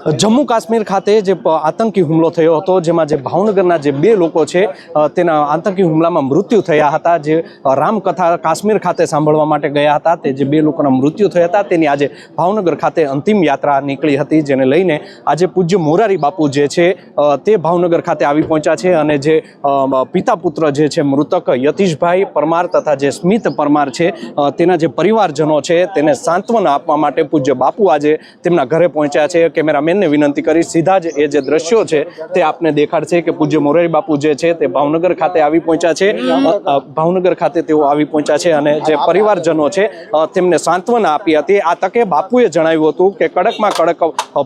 जम्मू काश्मीर खाते जे आतंकी हुमलो थयो हतो जेमां जे भावनगरना जे बे लोको छे तेना आतंकी हुमलामां मृत्यु थया हता। जे रामकथा काश्मीर खाते सांभळवा माटे गया हता ते जे बे लोकोना मृत्यु थया हता तेनी आजे भावनगर खाते अंतिम यात्रा निकળી હતી, जेने लईने आजे पूज्य मोरारी बापू जे छे ते भावनगर खाते आवी पहोंच्या छे અને जे पिता पुत्र जे छे मृतक यतीशभाई परमार तथा जे स्मित परमार छे तेना जे परिवारजनो छे तेने सांत्वना आपवा माटे पूज्य बापू आजे तेमना घरे पहोंच्या छे। कैमरामेन ने विनंती करी सीधा ज ए जे दृश्यो छे ते आपने देखाडशे के पूज्य मोरारी बापू जे छे ते भावनगर खाते आवी पहोंच्या छे। भावनगर खाते तेओ आवी पहोंच्या छे અને जे परिवारजनो छे तेमने सांत्वना आपी हती। आ तके बापुए जणाव्युं हतुं के कड़कमां कड़क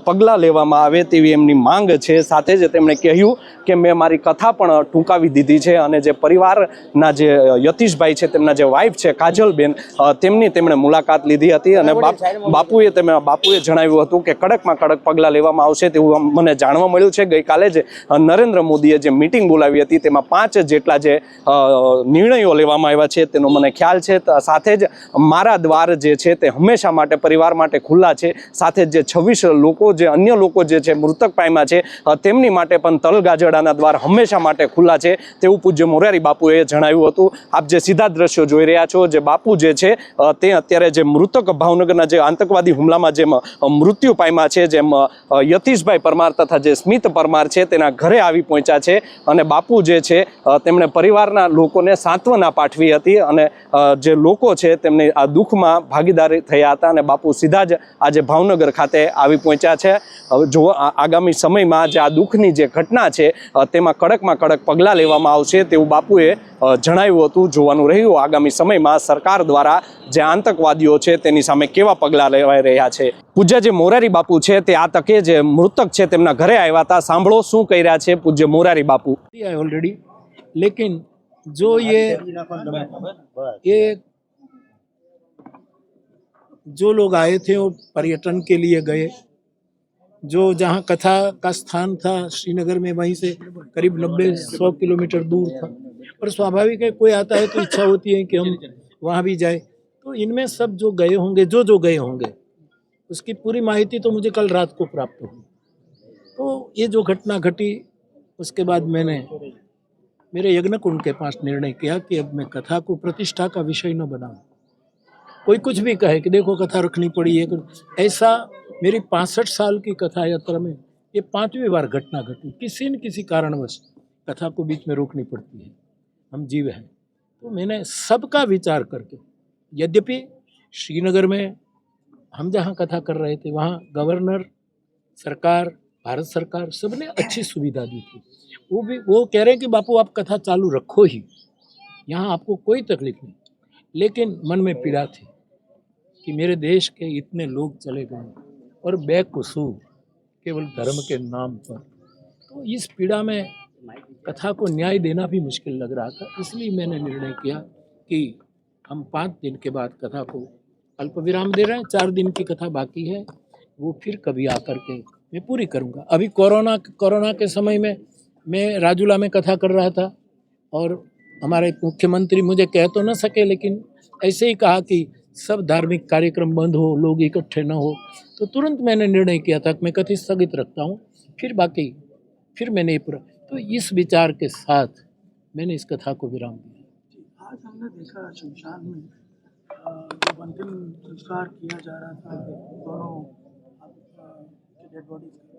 पगलां लेवामां आवे तेवी एमनी मांग छे। साथे ज तेमणे कह्युं के मैं मारी कथा पण टूंकावी दीधी छे અને जे परिवारना जे यतीशभाई छे तेमना जे वाइफ छे काजलबेन तेमनी तेमणे मुलाकात लीधी हती અને बापुए जणाव्युं हतुं के कड़कमां कड़क पगलां लेवामां आवशे तेवुं मने जाणवा मळ्युं छे। गईकाले ज नरेन्द्र मोदीए जे मीटिंग बोलावी हती तेमां 5 जेटला जे निर्णयो लेवामां આવ્યા છે તેનો મને ખ્યાલ છે। સાથે જ મારા દ્વાર જે છે તે હંમેશા માટે પરિવાર માટે ખુલ્લા છે। સાથે જ જે 26 લોકો જે અન્ય લોકો જે છે મૃતક પામ્યા છે તેમની માટે પણ તલગાજડાના દ્વાર હંમેશા માટે ખુલ્લા છે તેવું પૂજ્ય મોરારી બાપુએ જણાવ્યું હતું। આપ જે સીધા દ્રશ્યો જોઈ રહ્યા છો જે બાપુ જે છે તે અત્યારે જે મૃતક ભાવનગરના જે આતંકવાદી હુમલામાં જે મૃત્યુ પામ્યા છે જેમ यतीशभाई परमार तथा जे स्मित परमार छे तेना घरे आवी पहोंच्या छे अने बापू जे छे तेमणे परिवारना लोकोने सांत्वना पाठवी हती अने जे लोको छे तेमने आ दुखमां भागीदारी थया हता अने बापू सीधा ज आजे भावनगर खाते आवी पहोंच्या छे। जो आगामी समयमां जे आ दुखनी जे घटना छे तेमां कड़कमां कड़क पगलां लेवामां आवशे तेवुं बापुए जणाव्युं हतुं। जोवानुं रह्युं आगामी समयमां सरकार द्वारा जे आतंकवादीओ छे तेनी सामे केवा पगलां लेवाई रह्या छे। पूज्य जे मोरारी बापू छे ते आ तके जे मृतक छे तेमना घरे आव्या हता। सांभळो शुं कही रह्या छे पूज्य मोरारी बापू। ऑलरेडी, लेकिन जो ये जो लोग आए थे वो पर्यटन के लिए गए, जो जहाँ कथा का स्थान था श्रीनगर में वहीं से करीब 90-100 किलोमीटर दूर था। और स्वाभाविक है कोई आता है तो इच्छा होती है कि हम वहाँ भी जाए। तो इनमें सब जो गए होंगे जो गए होंगे उसकी पूरी माहिती तो मुझे कल रात को प्राप्त हुई। तो ये जो घटना घटी उसके बाद मैंने मेरे यज्ञकुंड के पास निर्णय किया कि अब मैं कथा को प्रतिष्ठा का विषय न बनाऊं। कोई कुछ भी कहे कि देखो कथा रखनी पड़ी है, ऐसा मेरी 65 साल की कथा यात्रा में ये 5वीं बार घटना घटी। किसी न किसी कारणवश कथा को बीच में रोकनी पड़ती है, हम जीव हैं। तो मैंने सबका विचार करके, यद्यपि श्रीनगर में हम जहाँ कथा कर रहे थे वहाँ गवर्नर, सरकार, भारत सरकार सबने अच्छी सुविधा दी थी। वो कह रहे हैं कि बापू आप कथा चालू रखो ही, यहाँ आपको कोई तकलीफ नहीं। लेकिन मन में पीड़ा थी कि मेरे देश के इतने लोग चले गए और बेकसूर केवल धर्म के नाम पर। तो इस पीड़ा में कथा को न्याय देना भी मुश्किल लग रहा था। इसलिए मैंने निर्णय किया कि हम 5 दिन के बाद कथा को अल्प विराम दे रहे हैं। 4 दिन की कथा बाकी है, वो फिर कभी आकर के मैं पूरी करूँगा। अभी कोरोना के समय में मैं राजूला में कथा कर रहा था और हमारे मुख्यमंत्री मुझे कह तो न सके, लेकिन ऐसे ही कहा कि सब धार्मिक कार्यक्रम बंद हो, लोग इकट्ठे न हो। तो तुरंत मैंने निर्णय किया था कि मैं कथा स्थगित रखता हूँ, फिर मैंने तो इस विचार के साथ मैंने इस कथा को विराम दिया। आज हमने देखा शमशान में जब अंतिम संस्कार किया जा रहा था दोनों डेड बॉडीज का,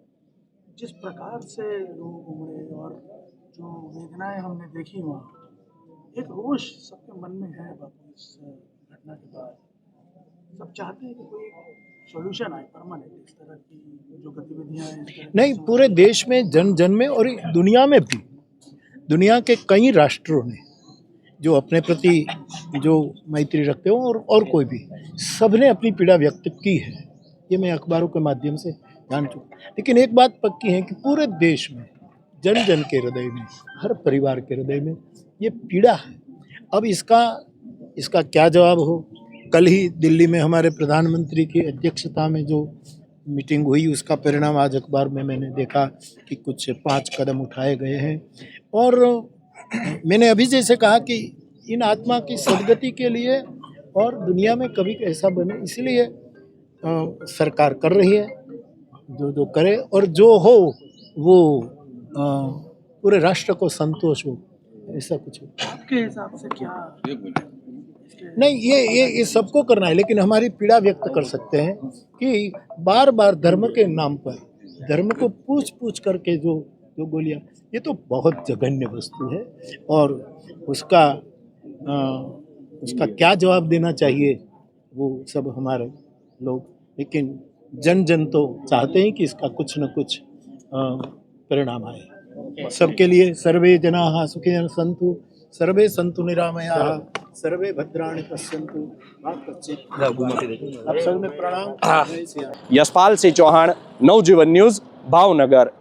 जिस प्रकार से लोग उमड़े और जो वेदनाएं हमने देखी वहाँ, एक रोष सबके मन में है। बापू इस घटना के बाद सब चाहते हैं कि कोई सॉल्यूशन आए परमानेंट इस तरह की जो गतिविधियां हैं। नहीं, पूरे देश में जन में और दुनिया में भी, दुनिया के कई राष्ट्रों ने जो अपने प्रति जो मैत्री रखते हो और कोई भी, सबने अपनी पीड़ा व्यक्त की है। ये मैं अखबारों के माध्यम से जान चुका। लेकिन एक बात पक्की है कि पूरे देश में जन के हृदय में, हर परिवार के हृदय में ये पीड़ा है। अब इसका क्या जवाब हो। कल ही दिल्ली में हमारे प्रधानमंत्री की अध्यक्षता में जो मीटिंग हुई उसका परिणाम आज अखबार में मैंने देखा कि कुछ 5 कदम उठाए गए हैं। और मैंने अभी जैसे कहा कि इन आत्मा की सदगति के लिए और दुनिया में कभी ऐसा बने, इसलिए सरकार कर रही है। जो करे और जो हो वो पूरे राष्ट्र को संतोष हो, ऐसा कुछ हो। आपके हिसाब से क्या नहीं, ये सबको करना है, लेकिन हमारी पीड़ा व्यक्त कर सकते हैं कि बार बार धर्म के नाम पर धर्म को पूछ पूछ करके जो गोलियां, ये तो बहुत जघन्य वस्तु है और उसका क्या जवाब देना चाहिए वो सब हमारे लोग, लेकिन जन तो चाहते हैं कि इसका कुछ न कुछ परिणाम आए सबके लिए। सर्वे जनाः सुखिनः सन्तु, सर्वे सन्तु निरामयाः, सर्वे भद्राणि पश्यन्तु मा कश्चित्। आप सबने प्रणाम। यशपाल सिंह चौहान, नवजीवन न्यूज़, भावनगर।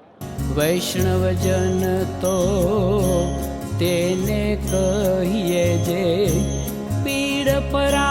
वैष्णवजन तो तेने कहिए जे पीड़ परा